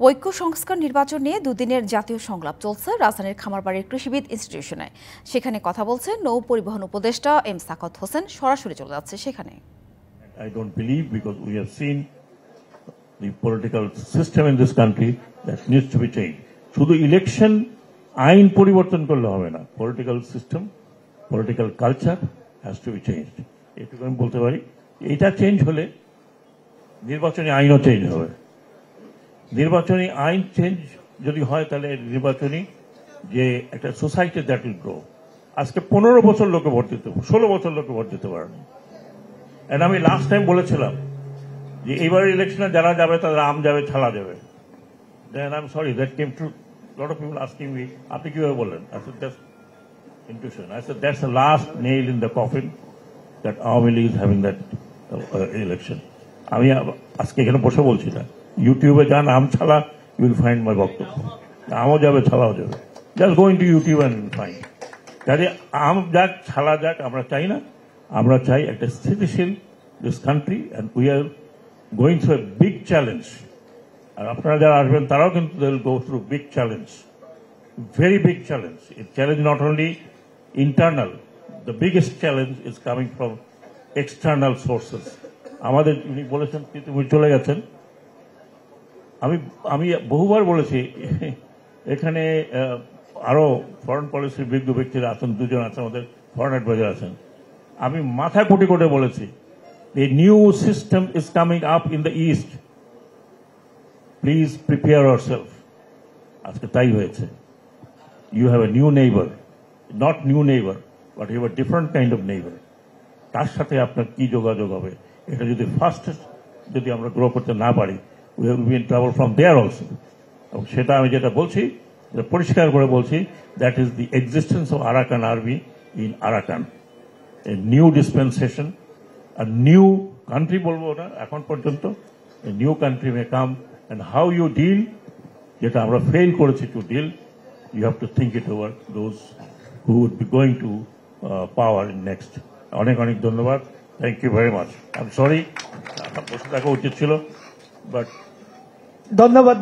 ঐক্য সংস্কার নির্বাচন নিয়ে দুদিনের জাতীয় সংলাপ চলছে রাজধানীর খামারবাড়ির কৃষিবিদ ইনস্টিটিউশনে। সেখানে কথা বলছেন নৌ পরিবহন উপদেষ্টা এম সাখাওয়াত হোসেন। সরাসরি চলে যাচ্ছে সেখানে। I don't believe, because we have seen the political system in this country that needs to be changed. শুধু ইলেকশন আইন পরিবর্তন করলে হবে না, political system, political culture has to be changed. এটুকু আমি বলতে পারি। এটা চেঞ্জ হলে নির্বাচনী আইনও চেঞ্জ হবে। নির্বাচনী আইন চেঞ্জ যদি হয় তাহলে নির্বাচনী যে একটা সোসাইটি দ্যাট উইল গ্রো। আজকে 15 বছর লোকে ভোট দিতে, 16 বছর লোকে ভোট দিতে পারেন। এন্ড আমি লাস্ট টাইম বলেছিলাম যে এইবারের ইলেকশনে যারা যাবে তাদের আম যাবে, ছালা যাবে। Then I am sorry, that came to lot of people asking me, আপনি কিভাবে বললেন? I said that's intuition. I said that's the last nail in the coffin that Awami League is having that election. আমি আজকে এখানে বসে বলছি না, ইউটিউবে যান, আম ছালা, ইউ উইল ফাইন্ড মাই বক্তব্য। আমও যাবে, ছালাও যাবে। Just go into YouTube and find. কাজে আম যাক, ছালা যাক, আমরা চাই না। আমরা চাই একটা স্থিতিশীল this country, and we are going through a big challenge. আর আপনারা যারা আসবেন তারাও কিন্তু they will go through big challenge, very big challenge. It challenge not only internal, the biggest challenge is coming from external sources. আমাদের উনি বলেছেন, তুমি চলে গেছেন, আমি বহুবার বলেছি এখানে আরো ফরেন পলিসির বিজ্ঞ ব্যক্তিরা আছেন, দুজন আছেন, আমাদের ফরেন অ্যাডভাইজার আছেন। আমি মাথা কোটি কোটে বলেছি, a new system is coming up in the east, please prepare yourself. আজকে তাই হয়েছে। You have a new neighbor, not new neighbor, but you have a different kind of neighbor. তার সাথে আপনার কি যোগাযোগ হবে? এটা যদি ফার্স্ট যদি আমরা গ্রো করতে না পারি, we will be in trouble from there also. এবং সেটা আমি যেটা বলছি, পরিষ্কার করে বলছি, that is the existence of Arakan Army in Arakan. A new dispensation, a new country বলবো না এখন পর্যন্ত, a new country may come, and how you deal, যেটা আমরা ফেল করেছি to deal, you have to think it over, those who would be going to power in next. অনেক অনেক ধন্যবাদ। Thank you very much. I am sorry, বসে থাকা উচিত ছিল, বাট ধন্যবাদ।